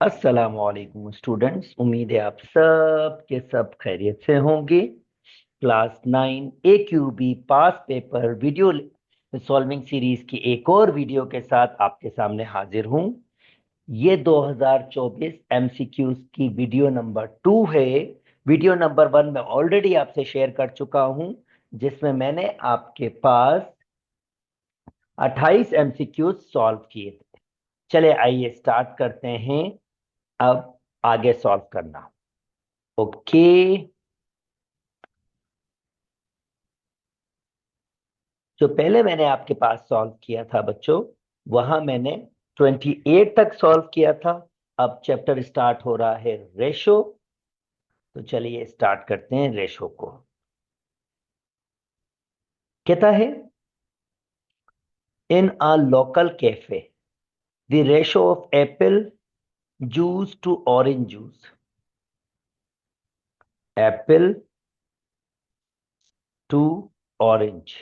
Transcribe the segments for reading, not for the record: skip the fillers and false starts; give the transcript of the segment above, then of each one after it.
अस्सलामुअलैकुम स्टूडेंट्स, उम्मीद है आप सब के सब खैरियत से होंगे। क्लास 9 AQB पास पेपर वीडियो सॉल्विंग सीरीज की एक और वीडियो के साथ आपके सामने हाजिर हूं। ये 2024 MCQs की वीडियो नंबर 2 है। वीडियो नंबर 1 में ऑलरेडी आपसे शेयर कर चुका हूं, जिसमें मैंने आपके पास 28 MCQs सॉल्व किए थे। चले आइए स्टार्ट करते हैं अब आगे सॉल्व करना। ओके। जो पहले मैंने आपके पास सॉल्व किया था बच्चों, वहां मैंने 28 तक सॉल्व किया था। अब चैप्टर स्टार्ट हो रहा है रेशो। तो चलिए स्टार्ट करते हैं रेशो को। कहता है, in a local cafe the ratio of apple juice to orange juice, apple to orange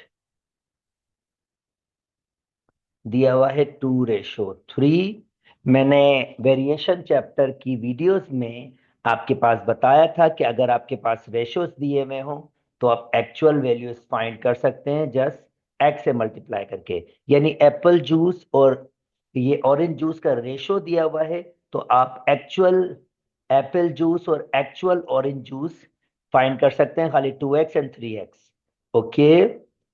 दिया हुआ है 2:3। मैंने वेरिएशन चैप्टर की वीडियोस में आपके पास बताया था कि अगर आपके पास रेशोस दिए हुए हों तो आप एक्चुअल वैल्यूज फाइंड कर सकते हैं जस्ट एक्स से मल्टीप्लाई करके। यानी एप्पल जूस और ये ऑरेंज जूस का रेशो दिया हुआ है, तो आप एक्चुअल एप्पल जूस और एक्चुअल ऑरेंज जूस फाइंड कर सकते हैं, खाली 2x and 3x। Okay.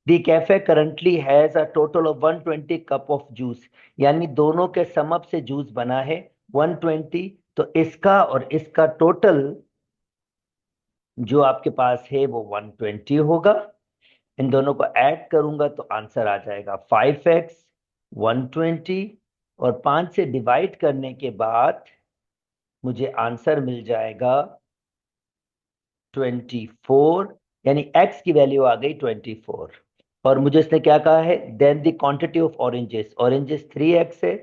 The cafe currently has a total of 120 cup of juice, यानी दोनों के समअप से जूस बना है 120। तो इसका और इसका टोटल जो आपके पास है वो 120 होगा। इन दोनों को ऐड करूंगा तो आंसर आ जाएगा 5x 120, और 5 से डिवाइड करने के बाद मुझे आंसर मिल जाएगा 24। यानी x की वैल्यू आ गई 24। और मुझे इसने क्या कहा है, then the quantity of oranges, oranges 3x है,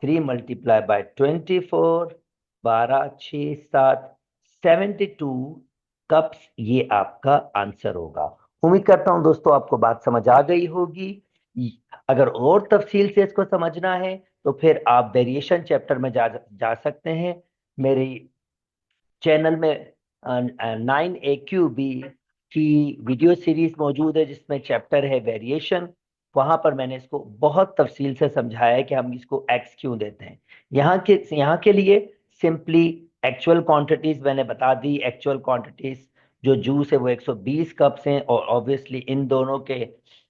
3 मल्टीप्लाई बाय 24, 12 6 7 72 कप्स, ये आपका आंसर होगा। उम्मीद करता हूं दोस्तों आपको बात समझ आ गई होगी। अगर और तफसील से इसको समझना है तो फिर आप वेरिएशन चैप्टर में जा सकते हैं। मेरी चैनल में 9 AQB की वीडियो सीरीज मौजूद है जिसमें चैप्टर है वेरिएशन। वहां पर मैंने इसको बहुत तफसील से समझाया है कि हम इसको एक्स क्यों देते हैं। यहाँ के लिए सिंपली एक्चुअल क्वांटिटीज मैंने बता दी। एक्चुअल क्वांटिटीज जो जूस है वो 120 कप्स हैं, और ऑब्वियसली इन दोनों के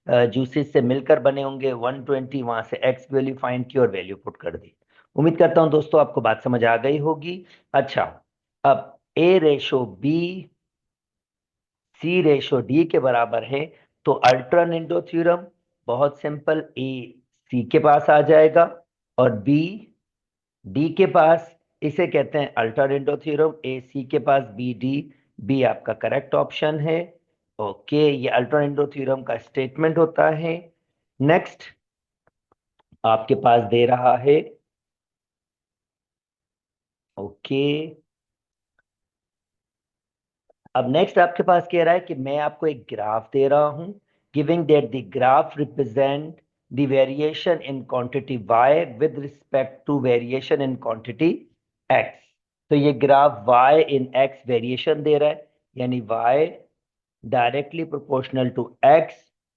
जूसेस से मिलकर बने होंगे 120। वहां से एक्स वैल्यू फाइंड की और वैल्यू पुट कर दी। उम्मीद करता हूं दोस्तों आपको बात समझ आ गई होगी। अच्छा, अब A/B C/D के बराबर है, तो अल्टरनेटो थ्योरम बहुत सिंपल, A C के पास आ जाएगा और B D के पास। इसे कहते हैं अल्टरनेटो थ्योरम, A C के पास B D। B आपका करेक्ट ऑप्शन है। ओके, ये अल्टरनेटो थ्योरम का स्टेटमेंट होता है। नेक्स्ट आपके पास दे रहा है, ओके, अब नेक्स्ट आपके पास कह रहा है कि मैं आपको एक ग्राफ दे रहा हूं, giving that the graph represent the variation in quantity y with respect to variation in quantity x। तो ये graph y in x variation दे रहा है, यानी y directly proportional to x,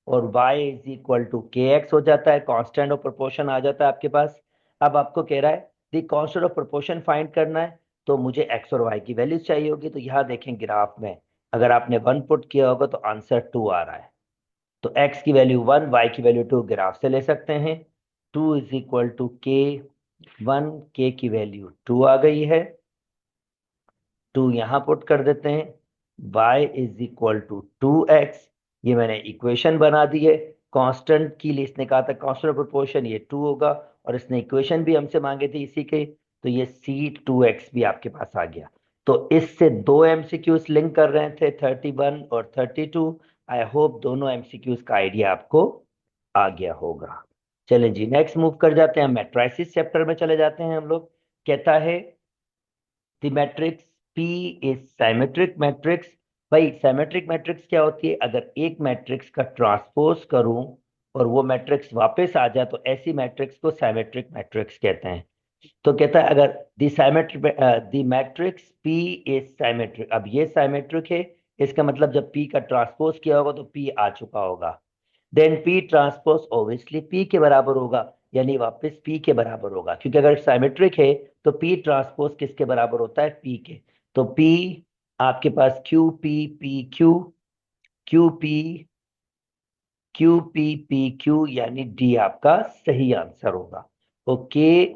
और y is equal to kx हो जाता है, कांस्टेंट ऑफ प्रोपोर्शन आ जाता है आपके पास। अब आपको कह रहा है the constant of proportion find करना है, तो मुझे x और y की वैल्यूज चाहिए होगी। तो यहाँ देखें ग्राफ में अगर आपने 1 पुट किया होगा तो आंसर 2 आ रहा है। तो x की वैल्यू 1, y की वैल्यू 2 ग्राफ से ले सकते हैं। 2 is equal to k1, k की वैल्यू 2 आ गई है, 2 यहाँ पुट कर देते हैं। y is equal to 2x, ये मैंने इक्वेशन बना दी है। कांस्टेंट की लिए इसने कहा था कांस्टेंट ऑफ प्रोपोर्शन ये 2 होगा, और इसने इक्वेशन भी हमसे मांगे थे इसी के, तो ये C2x भी आपके पास आ गया। तो इससे दो एमसीक्यूज लिंक कर रहे थे, 31 और 32। आई होप दोनों एमसीक्यूज का आइडिया आपको आ गया होगा। चले जी नेक्स्ट मूव कर जाते हैं, मैट्रिसेस चैप्टर में चले जाते हैं हम लोग। कहता है the matrix P is symmetric matrix. भाई सिमेट्रिक मैट्रिक्स क्या होती है, अगर एक मैट्रिक्स का ट्रांसपोज करूं और वो मैट्रिक्स वापस आ जाए तो ऐसी मैट्रिक्स को सिमेट्रिक मैट्रिक्स कहते हैं। तो कहता है अगर the matrix P is symmetric, अब ये साइमेट्रिक है, इसका मतलब जब पी का ट्रांसपोज किया होगा तो पी आ चुका होगा, then P transpose obviously P के बराबर होगा, यानी वापस पी के बराबर होगा, क्योंकि अगर साइमेट्रिक है तो पी ट्रांसपोज किसके बराबर होता है, पी के। तो पी आपके पास Q P P Q, Q P Q P P Q, यानी डी आपका सही आंसर होगा। ओके,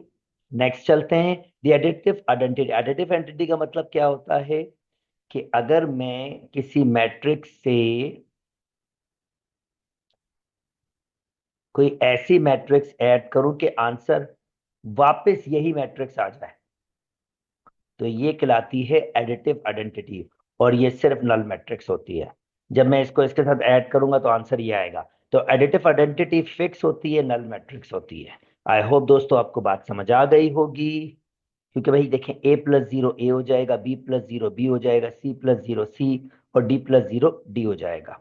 नेक्स्ट चलते हैं। The additive identity, additive identity का मतलब क्या होता है कि अगर मैं किसी मैट्रिक्स से कोई ऐसी मैट्रिक्स ऐड करूं कि आंसर वापस यही मैट्रिक्स आ जाए, तो ये कहलाती है एडिटिव आइडेंटिटी, और ये सिर्फ नल मैट्रिक्स होती है। जब मैं इसको इसके साथ ऐड करूंगा तो आंसर ये आएगा। तो एडिटिव आइडेंटिटी फिक्स होती है, नल मैट्रिक्स होती है। आई होप दोस्तों आपको बात समझ आ गई होगी, क्योंकि भाई देखें ए प्लस जीरो ए हो जाएगा, बी प्लस जीरो बी हो जाएगा, सी प्लस जीरो सी, और डी प्लस जीरो डी हो जाएगा।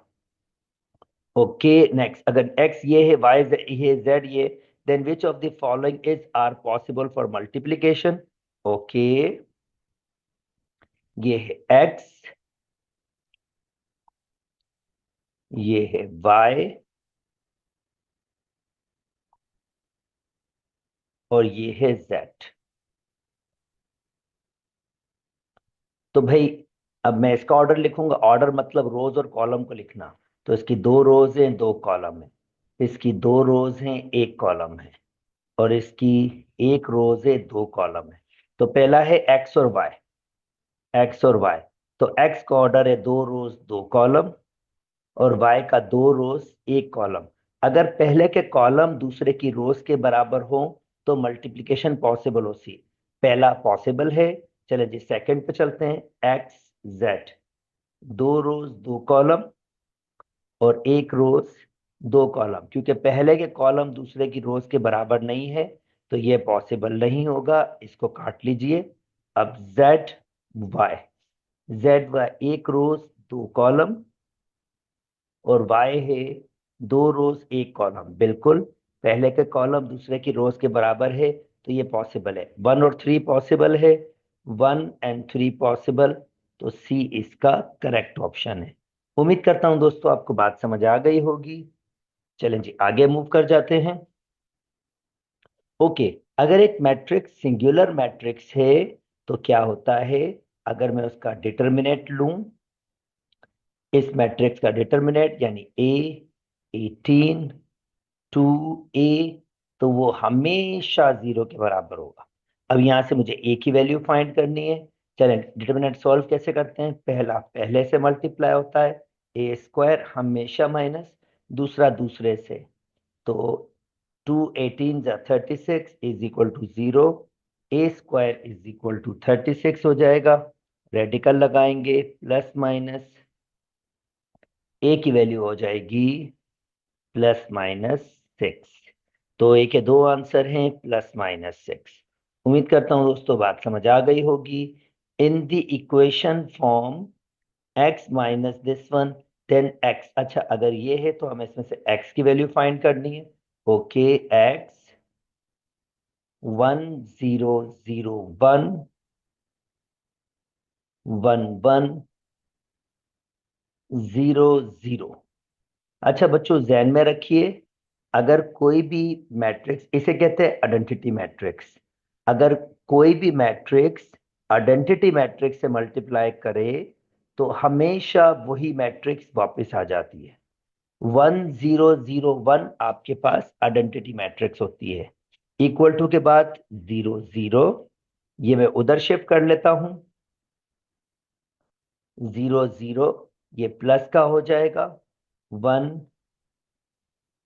ओके, नेक्स्ट, अगर x ये है, y ये, z ये, then which of the following is are possible for multiplication. Okay, ये है x, ये है y, और ये है z। तो भाई अब मैं इसका ऑर्डर लिखूंगा, ऑर्डर मतलब रोज और कॉलम को लिखना। तो इसकी दो रोज हैं दो कॉलम है, इसकी दो रोज हैं एक कॉलम है, और इसकी एक रोज है दो कॉलम है। तो पहला है एक्स और वाई, एक्स और वाई। तो एक्स का ऑर्डर है दो रोज दो कॉलम, और वाई का दो रोज एक कॉलम। अगर पहले के कॉलम दूसरे की रोज के बराबर हो तो मल्टीप्लिकेशन पॉसिबल हो सी, पहला पॉसिबल है। चले जी सेकंड पे चलते हैं, एक्स जेड, दो रोज दो कॉलम और एक रोज दो कॉलम, क्योंकि पहले के कॉलम दूसरे की रोज के बराबर नहीं है, तो ये पॉसिबल नहीं होगा, इसको काट लीजिए। अब जेड वाई, जेड वाई एक रोज दो कॉलम, और वाई है दो रोज एक कॉलम, बिल्कुल पहले के कॉलम दूसरे की रोज के बराबर है, तो ये पॉसिबल है। वन और थ्री पॉसिबल है, वन एंड थ्री पॉसिबल, तो सी इसका करेक्ट ऑप्शन है। उम्मीद करता हूं दोस्तों आपको बात समझ आ गई होगी। चलें जी आगे मूव कर जाते हैं। ओके, अगर एक मैट्रिक्स सिंगुलर मैट्रिक्स है तो क्या होता है, अगर मैं उसका डिटर्मिनेंट लूं, इस मैट्रिक्स का डिटर्मिनेंट यानी ए 18 टू ए, तो वो हमेशा जीरो के बराबर होगा। अब यहां से मुझे ए की वैल्यू फाइंड करनी है। चलें डिटर्मिनेंट सॉल्व कैसे करते हैं, पहला पहले से मल्टीप्लाई होता है, ए स्क्वायर हमेशा माइनस दूसरा दूसरे से, तो टू एटीन जा 36 is equal to zero, A square is equal to 36 हो जाएगा। रेडिकल लगाएंगे, प्लस माइनस ए की वैल्यू हो जाएगी प्लस माइनस 6। तो ए के दो आंसर हैं, प्लस माइनस 6। उम्मीद करता हूं दोस्तों बात समझ आ गई होगी। In the equation form x minus this one, then x, अच्छा अगर ये है तो हमें इसमें से x की वैल्यू फाइंड करनी है। Okay, x 1001 1100। अच्छा बच्चों ध्यान में रखिए, अगर कोई भी मैट्रिक्स, इसे कहते हैं आइडेंटिटी मैट्रिक्स, अगर कोई भी मैट्रिक्स आइडेंटिटी मैट्रिक्स से मल्टीप्लाई करे तो हमेशा वही मैट्रिक्स वापस आ जाती है। 1001 आपके पास आइडेंटिटी मैट्रिक्स होती है, इक्वल टू के बाद जीरो जीरो, ये मैं उधर शिफ्ट कर लेता हूं, जीरो जीरो, ये प्लस का हो जाएगा वन,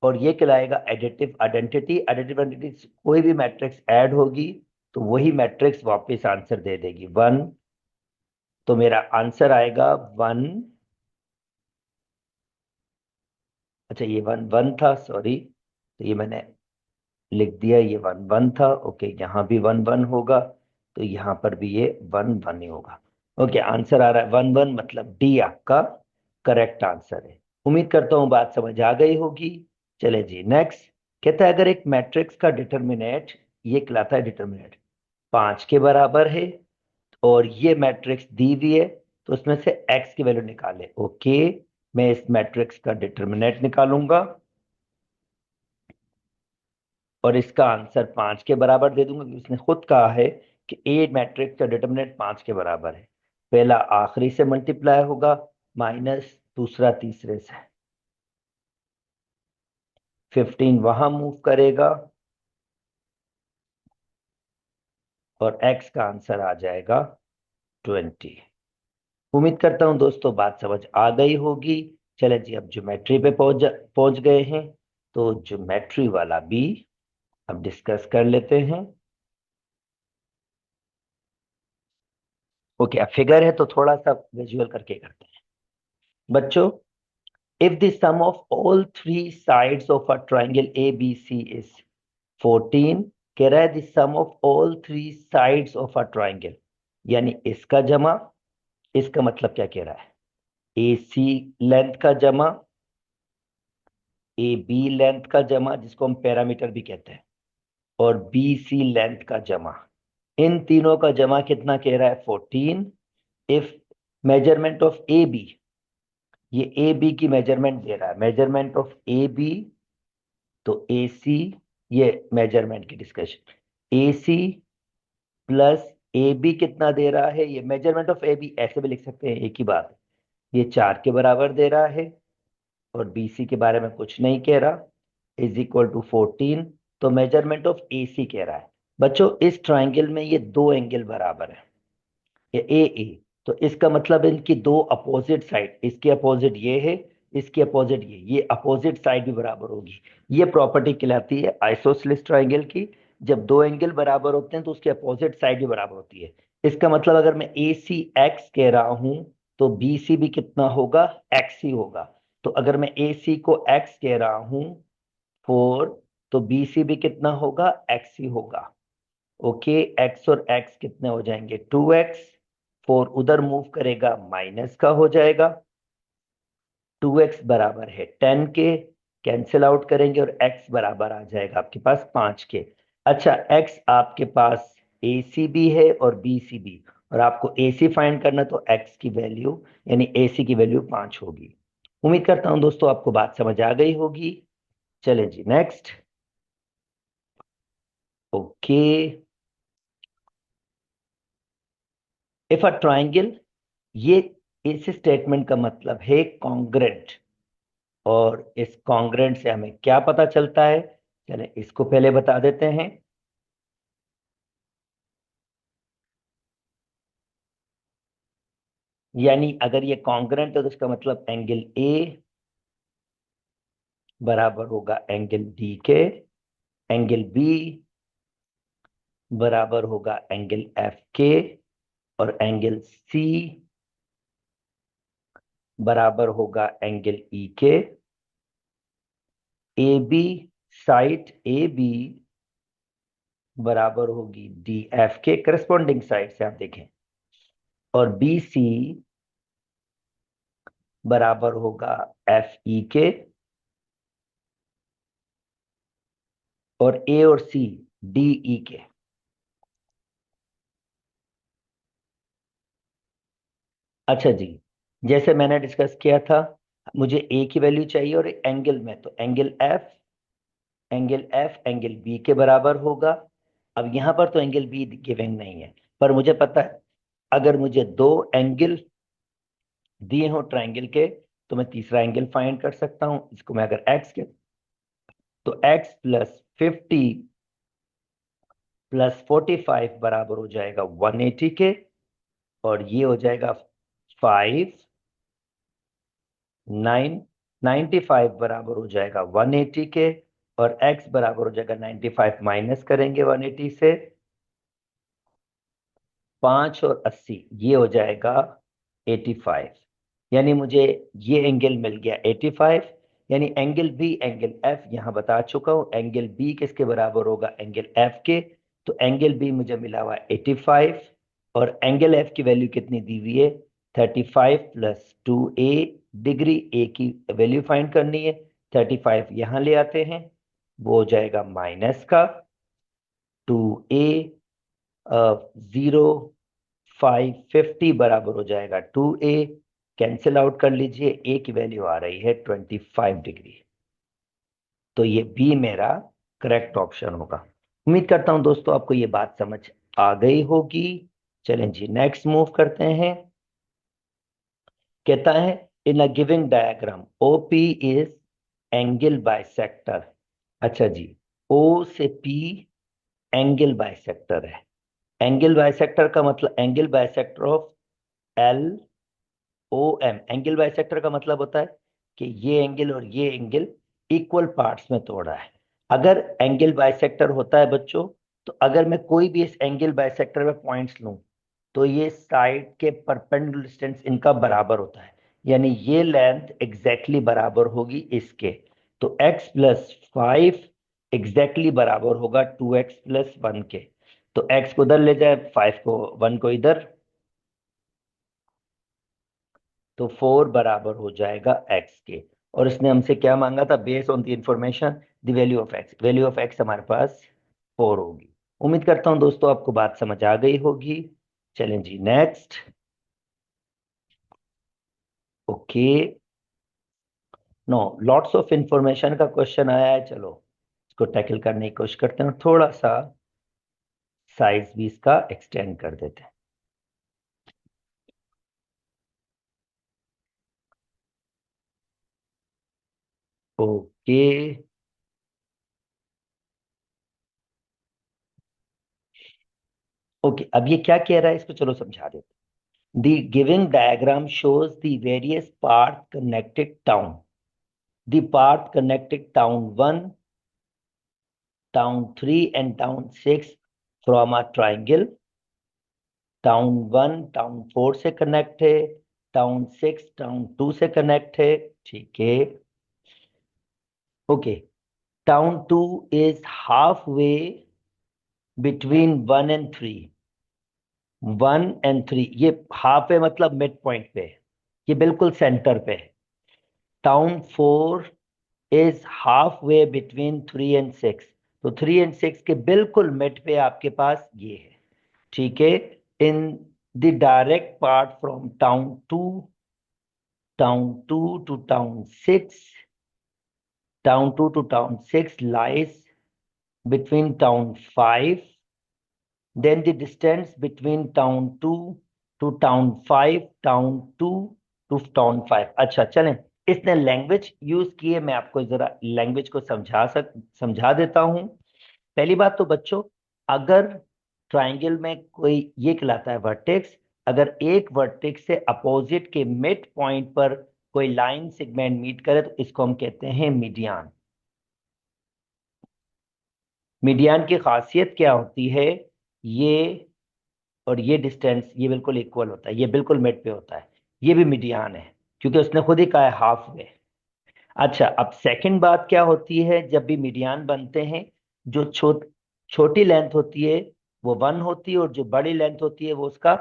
और ये कहलाएगा एडिटिव आइडेंटिटी। एडिटिव आइडेंटिटी कोई भी मैट्रिक्स ऐड होगी तो वही मैट्रिक्स वापस आंसर दे देगी वन, तो मेरा आंसर आएगा वन। अच्छा ये वन वन था, सॉरी, तो ये मैंने लिख दिया, ये वन वन था। ओके, यहाँ भी वन वन होगा, तो यहाँ पर भी ये वन वन ही होगा। ओके, आंसर आ रहा है वन वन, मतलब डी आपका करेक्ट आंसर है। उम्मीद करता हूँ बात समझ आ गई होगी। चले जी नेक्स्ट, कहता है अगर एक मैट्रिक्स का डिटर्मिनेंट, ये कहलाता है डिटर्मिनेंट, 5 के बराबर है और ये मैट्रिक्स दी हुई है, तो उसमें से x की वैल्यू निकाले। ओके, मैं इस मैट्रिक्स का डिटर्मिनेंट निकालूंगा और इसका आंसर 5 के बराबर दे दूंगा, क्योंकि उसने खुद कहा है कि ए मैट्रिक्स का डिटर्मिनेंट 5 के बराबर है। पहला आखिरी से मल्टीप्लाई होगा माइनस दूसरा तीसरे से, 15 वहां मूव करेगा और x का आंसर आ जाएगा 20। उम्मीद करता हूं दोस्तों बात समझ आ गई होगी। चले जी, अब ज्योमेट्री पे पहुंच गए हैं, तो ज्योमेट्री वाला भी अब डिस्कस कर लेते हैं। ओके, अब फिगर है तो थोड़ा सा विजुअल करके करते हैं बच्चों। If the sum of all three sides of a triangle A B C is 14, कह रहा है the sum of all three sides of a triangle, यानी इसका जमा, इसका मतलब क्या कह रहा है, ए सी लेंथ का जमा, ए बी लेंथ का जमा जिसको हम पैरामीटर भी कहते हैं, और बी सी लेंथ का जमा, इन तीनों का जमा कितना कह रहा है 14। If measurement of A B, ये ए बी की मेजरमेंट दे रहा है, मेजरमेंट ऑफ ए बी, तो ए सी, ये मेजरमेंट की discussion, A C plus A B कितना दे रहा है, ये मेजरमेंट ऑफ ए बी ऐसे भी लिख सकते हैं, एक ही बात है, ये 4 के बराबर दे रहा है और बी सी के बारे में कुछ नहीं कह रहा, इज इक्वल टू 14। तो मेजरमेंट ऑफ ए सी कह रहा है बच्चों, इस ट्राइंगल में ये दो एंगल बराबर है, ये ए ए, तो इसका मतलब इनकी दो अपोजिट साइड, इसके अपोजिट ये है, इसके अपोजिट ये अपोजिट साइड भी बराबर होगी। ये प्रॉपर्टी कहलाती है आइसोसेलेस ट्राइंगल की। जब दो एंगल बराबर होते हैं तो उसके अपोजिट साइड भी बराबर होती है। इसका मतलब अगर मैं ए सी एक्स कह रहा हूं तो बी सी भी कितना होगा, एक्स ही होगा। तो अगर मैं ए सी को एक्स कह रहा हूं 4, तो बी सी भी कितना होगा, एक्स ही होगा। ओके, एक्स और एक्स कितने हो जाएंगे, 2x, 4 उधर मूव करेगा माइनस का हो जाएगा, 2x बराबर है 10 के, कैंसिल आउट करेंगे और x बराबर आ जाएगा आपके पास 5 के। अच्छा, x आपके पास ए सी भी है और बी सी भी, और आपको ए सी फाइंड करना, तो x की वैल्यू यानी ए सी की वैल्यू 5 होगी। उम्मीद करता हूं दोस्तों आपको बात समझ आ गई होगी। चले जी next. Okay, if a triangle, ये इस स्टेटमेंट का मतलब है कॉन्ग्रेंट, और इस कॉन्ग्रेंट से हमें क्या पता चलता है, चले इसको पहले बता देते हैं। यानी अगर ये कॉन्ग्रेंट है तो इसका मतलब एंगल ए बराबर होगा एंगल डी के, एंगल बी बराबर होगा एंगल एफ के, और एंगल सी बराबर होगा एंगल ई के। A B, side A B बराबर होगी डी एफ के, करस्पॉन्डिंग साइड से आप देखें, और बी सी बराबर होगा एफ ई के, और ए और सी डी ई के। अच्छा जी, जैसे मैंने डिस्कस किया था, मुझे ए की वैल्यू चाहिए और एंगल में, तो एंगल एफ एंगल बी के बराबर होगा। अब यहां पर तो एंगल बी गिवन नहीं है, पर मुझे पता है अगर मुझे दो एंगल दिए हो ट्राइंगल के, तो मैं तीसरा एंगल फाइंड कर सकता हूं। इसको मैं अगर एक्स के, तो एक्स प्लस 50 प्लस 45 बराबर हो जाएगा 180 के, और ये हो जाएगा 5, 95 बराबर हो जाएगा 180 के, और x बराबर हो जाएगा 95 माइनस करेंगे 180 से, 5 और 80 ये हो जाएगा 85। यानी मुझे ये एंगल मिल गया 85। यानी एंगल बी एंगल एफ यहां बता चुका हूं, एंगल बी किसके बराबर होगा, एंगल एफ के। तो एंगल बी मुझे मिला हुआ 85, और एंगल एफ की वैल्यू कितनी दी हुई है, 35 प्लस 2a, डिग्री ए की वैल्यू फाइंड करनी है, 35 यहां ले आते हैं, वो हो जाएगा माइनस का 2a 0,550 बराबर हो जाएगा 2a। कैंसिल आउट कर लीजिए, a की वैल्यू आ रही है 25 डिग्री। तो ये बी मेरा करेक्ट ऑप्शन होगा। उम्मीद करता हूं दोस्तों आपको ये बात समझ आ गई होगी। चलें जी, नेक्स्ट मूव करते हैं। कहता है in a giving diagram OP is angle bisector. अच्छा जी, ओ से पी एंगल बाइसेक्टर है। एंगल बाइसेक्टर का मतलब angle bisector of L O M. Angle bisector का मतलब होता है कि ये एंगल और ये एंगल इक्वल पार्ट्स में तोड़ा है। अगर एंगल बाइसेक्टर होता है बच्चों, तो अगर मैं कोई भी इस एंगल बाइसेक्टर में पॉइंट्स लूं, तो ये साइड के परपेंडिकुलर डिस्टेंस इनका बराबर होता है। यानी ये लेंथ एग्जैक्टली बराबर होगी इसके। तो x+5 एग्जैक्टली बराबर होगा 2x+1 के। तो x को उधर ले जाए, 5 को 1 को इधर, तो 4 बराबर हो जाएगा x के। और इसने हमसे क्या मांगा था? Based on the information the value of x। Value of x हमारे पास 4 होगी। उम्मीद करता हूं दोस्तों आपको बात समझ आ गई होगी। चलें जी next. Okay, no, lots of information का क्वेश्चन आया है। चलो इसको टैकल करने की कोशिश करते हैं, थोड़ा सा साइज भी इसका एक्सटेंड कर देते हैं। ओके, ओके, अब ये क्या कह रहा है इसको चलो समझा देते हैं। The giving diagram shows the various part connected town. The part connected town 1, town 3 and town 6 from a triangle. Town 1 town 4 से कनेक्ट है, टाउन 6 टाउन 2 से कनेक्ट है। ठीक है, okay. Town 2 is half way between 1 and 3। 1 and 3, ये half है मतलब mid point पे है, ये बिल्कुल सेंटर पे है। Town 4 is half way between 3 and 6। तो 3 and 6 के बिल्कुल मिड पे आपके पास ये है। ठीक है, in the direct part from town 2 to town 6, town 2 to town 6 lies between town 5। Then the distance between town 2 to town 5, town 2 to town 5। अच्छा चलें, इसने लैंग्वेज यूज की है, मैं आपको जरा लैंग्वेज को समझा देता हूं। पहली बात तो बच्चों, अगर ट्राइंगल में कोई ये कहलाता है वर्टेक्स, अगर एक वर्टेक्स से अपोजिट के मिड पॉइंट पर कोई लाइन सेगमेंट मीट करे तो इसको हम कहते हैं मीडियन। मीडियन की खासियत क्या होती है? ये और ये डिस्टेंस ये बिल्कुल इक्वल होता है, ये बिल्कुल मिड पे होता है। ये भी मीडियन है क्योंकि उसने खुद ही कहा है हाफ वे। अच्छा, अब सेकंड बात क्या होती है? जब भी मीडियन बनते हैं, जो छोटी लेंथ होती है वो 1 होती है, और जो बड़ी लेंथ होती है वो उसका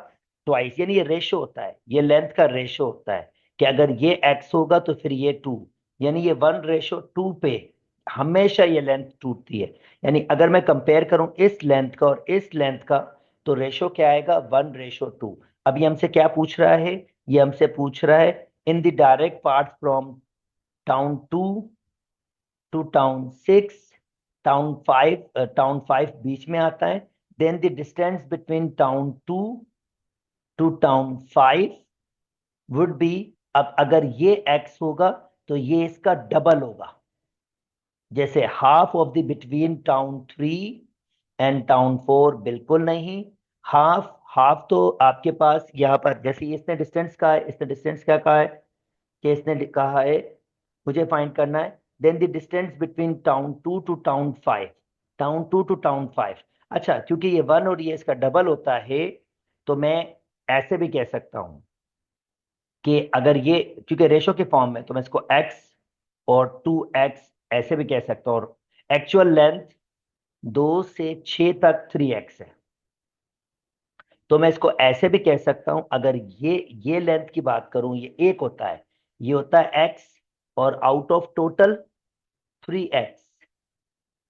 ट्वाइस, यानी ये रेशो होता है, ये लेंथ का रेशो होता है कि अगर ये x होगा तो फिर ये 2, यानी ये 1:2 पे हमेशा ये लेंथ टूटती है। यानी अगर मैं कंपेयर करूं इस लेंथ का और इस लेंथ का, तो रेशो क्या आएगा? 1:2। अब ये हमसे क्या पूछ रहा है? ये हमसे पूछ रहा है in the direct part from town 2 to town 6, town 5 बीच में आता है। Then the distance between town 2 to town 5 would be, अब अगर ये x होगा तो ये इसका डबल होगा। जैसे half of the between town 3 and town 4, बिल्कुल नहीं। हाफ, हाफ तो आपके पास यहाँ पर, जैसे इसने डिस्टेंस कहा है, इसने डिस्टेंस क्या कहा है कि इसने कहा है मुझे फाइंड करना है then the distance between town 2 to town 5, town 2 to town 5। अच्छा, क्योंकि ये 1 और ये इसका डबल होता है, तो मैं ऐसे भी कह सकता हूं कि अगर ये, क्योंकि रेशो के फॉर्म में, तो मैं इसको x और 2x ऐसे भी कह सकता हूं। और एक्चुअल लेंथ 2 से 6 तक 3x है, तो मैं इसको ऐसे भी कह सकता हूं। अगर ये लेंथ की बात करूं, ये एक होता है, ये होता है x, और आउट ऑफ टोटल 3x,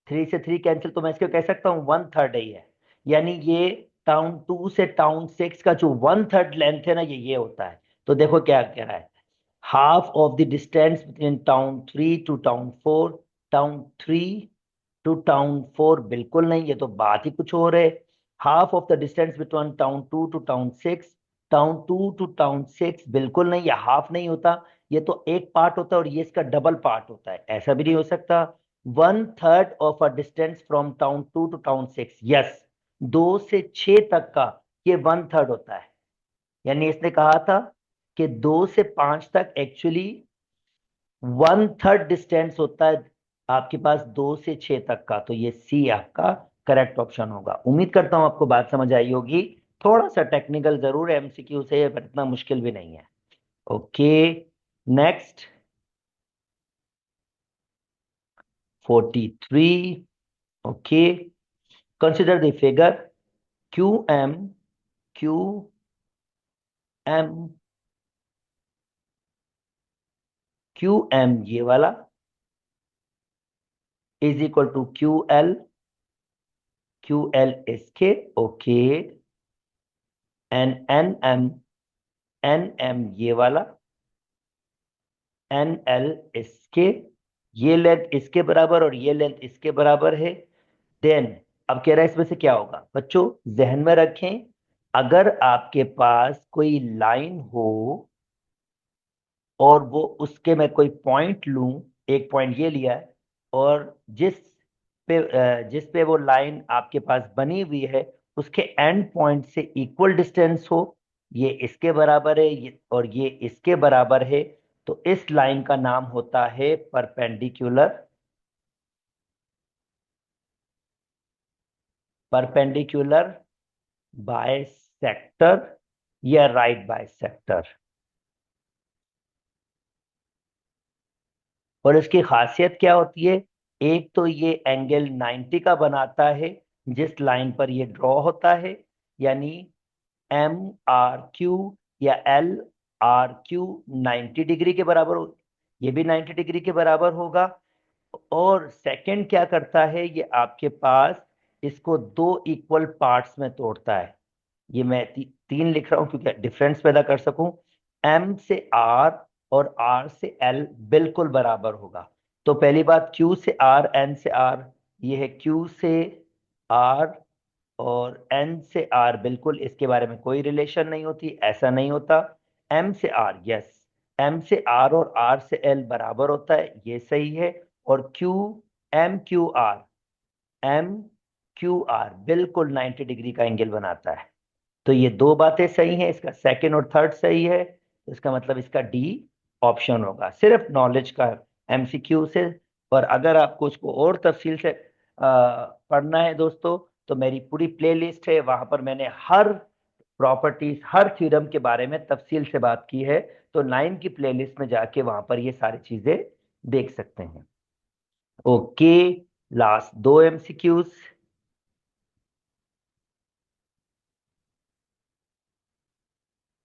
3 से 3 कैंसिल, तो मैं इसको कह सकता हूं 1/3 ही है। यानी ये टाउन 2 से टाउन 6 का जो 1/3 लेंथ है ना, ये होता है। तो देखो क्या कह रहा है, half of the distance between town 3 to town 4, town 3 to town 4 बिल्कुल नहीं, ये तो बात ही कुछ और है। half of the distance between town 2 to town 6, town 2 to town 6 बिल्कुल नहीं, ये हाफ नहीं होता, ये तो एक पार्ट होता है और ये इसका डबल पार्ट होता है, ऐसा भी नहीं हो सकता। 1/3 of a distance from town 2 to town 6, yes, 2 से 6 तक का ये 1/3 होता है। यानी इसने कहा था कि 2 से 5 तक एक्चुअली 1/3 डिस्टेंस होता है आपके पास 2 से 6 तक का। तो ये सी आपका करेक्ट ऑप्शन होगा। उम्मीद करता हूं आपको बात समझ आई होगी। थोड़ा सा टेक्निकल जरूर है एमसीक्यू से, पर इतना मुश्किल भी नहीं है। Okay, next 43। Okay, consider the figure Q M, Q M, Q M ये वाला is equal to Q L, Q L इसके, okay, N N M, N M ये वाला, एन एल इसके, ये लेंथ इसके बराबर और ये लेंथ इसके बराबर है। देन अब कह रहा है इसमें से क्या होगा बच्चों, जहन में रखें, अगर आपके पास कोई लाइन हो और वो उसके मैं कोई पॉइंट लूं, एक पॉइंट ये लिया है, और जिस पे वो लाइन आपके पास बनी हुई है उसके एंड पॉइंट से इक्वल डिस्टेंस हो, ये इसके बराबर है और ये इसके बराबर है, तो इस लाइन का नाम होता है परपेंडिकुलर, परपेंडिकुलर बायसेक्टर या राइट बायसेक्टर। और इसकी खासियत क्या होती है, एक तो ये एंगल 90 का बनाता है जिस लाइन पर ये ड्रॉ होता है, यानी एम आर क्यू या एल आर क्यू 90 डिग्री के बराबर हो, ये भी 90 डिग्री के बराबर होगा। और सेकंड क्या करता है, ये आपके पास इसको दो इक्वल पार्ट्स में तोड़ता है। ये मैं तीन लिख रहा हूं क्योंकि डिफरेंस पैदा कर सकूं। एम से आर और आर से एल बिल्कुल बराबर होगा। तो पहली बात, क्यू से आर, एन से आर, ये है क्यू से आर और एन से आर, बिल्कुल इसके बारे में कोई रिलेशन नहीं होती, ऐसा नहीं होता। एम से आर, यस, एम से आर और आर से एल बराबर होता है, ये सही है। और Q, M Q R, M Q R बिल्कुल 90 डिग्री का एंगल बनाता है। तो ये दो बातें सही हैं, इसका सेकंड और थर्ड सही है, तो इसका मतलब इसका डी ऑप्शन होगा, सिर्फ नॉलेज का एमसीक्यू से। और अगर आपको उसको और तफसील से पढ़ना है दोस्तों, तो मेरी पूरी प्लेलिस्ट है, वहां पर मैंने हर प्रॉपर्टीज, हर थ्योरम के बारे में तफसील से बात की है। तो 9 की प्लेलिस्ट में जाके वहां पर ये सारी चीजें देख सकते हैं। ओके, लास्ट दो MCQs.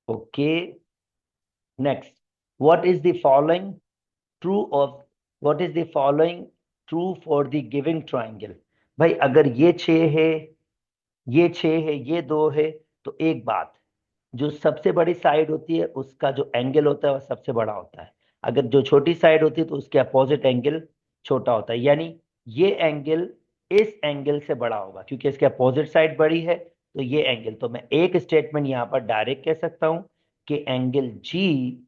Okay, next, what is the following true of, what is the following true for the giving triangle. भाई अगर ये 6 है, ये 6 है, ये 2 है, तो एक बात, जो सबसे बड़ी साइड होती है उसका जो एंगल होता है वह सबसे बड़ा होता है। अगर जो छोटी साइड होती है तो उसके अपोजिट एंगल छोटा होता है, यानी ये एंगल इस एंगल से बड़ा होगा क्योंकि इसके अपोजिट साइड बड़ी है। तो ये एंगल, तो मैं एक स्टेटमेंट यहां पर डायरेक्ट कह सकता हूं कि एंगल जी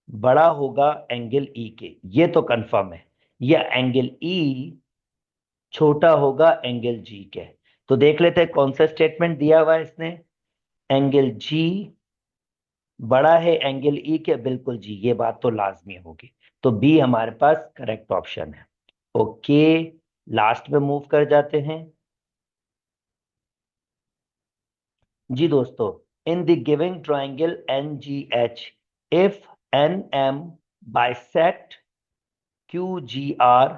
बड़ा होगा एंगल ई के, ये तो कंफर्म है। या एंगल ई छोटा होगा एंगल जी के। तो देख लेते हैं कौन सा स्टेटमेंट दिया हुआ है इसने। एंगल जी बड़ा है एंगल ई के, बिल्कुल जी, ये बात तो लाजमी होगी। तो बी हमारे पास करेक्ट ऑप्शन है। ओके, लास्ट में मूव कर जाते हैं। जी दोस्तों, in the giving triangle N G H, if N M bisect Q G R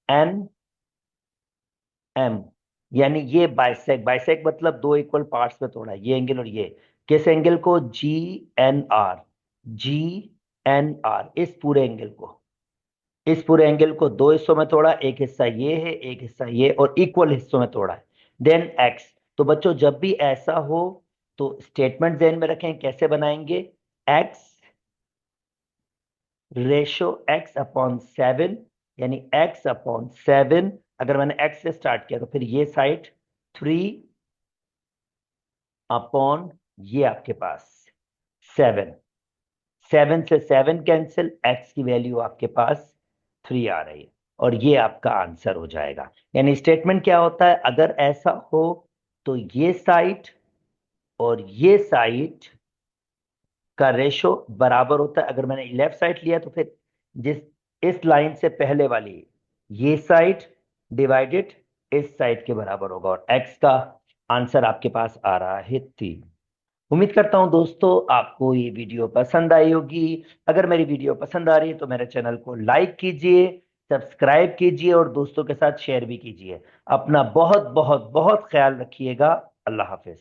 N M, यानी ये बाइसेक, बाइसेक मतलब दो इक्वल पार्ट्स में तोड़ा है, ये एंगल और ये, किस एंगल को, G N R, G N R, इस पूरे एंगल को, इस पूरे एंगल को दो हिस्सों में तोड़ा, एक हिस्सा ये है एक हिस्सा ये, और इक्वल हिस्सों में तोड़ा है। देन एक्स, तो बच्चों जब भी ऐसा हो तो स्टेटमेंट ध्यान में रखें, कैसे बनाएंगे? एक्स रेशो एक्स अपॉन 7, यानी एक्स अपॉन 7। अगर मैंने एक्स से स्टार्ट किया तो फिर ये साइड 3 अपॉन ये आपके पास 7। 7 से 7 कैंसिल, एक्स की वैल्यू आपके पास 3 आ रही है, और ये आपका आंसर हो जाएगा। यानी स्टेटमेंट क्या होता है, अगर ऐसा हो तो ये साइड और ये साइड का रेशो बराबर होता है। अगर मैंने लेफ्ट साइड लिया तो फिर जिस इस लाइन से पहले वाली ये साइड डिवाइडेड इस साइड के बराबर होगा, और एक्स का आंसर आपके पास आ रहा है 3। उम्मीद करता हूं दोस्तों आपको ये वीडियो पसंद आई होगी। अगर मेरी वीडियो पसंद आ रही है तो मेरे चैनल को लाइक कीजिए, सब्सक्राइब कीजिए और दोस्तों के साथ शेयर भी कीजिए। अपना बहुत बहुत बहुत ख्याल रखिएगा। अल्लाह हाफिज।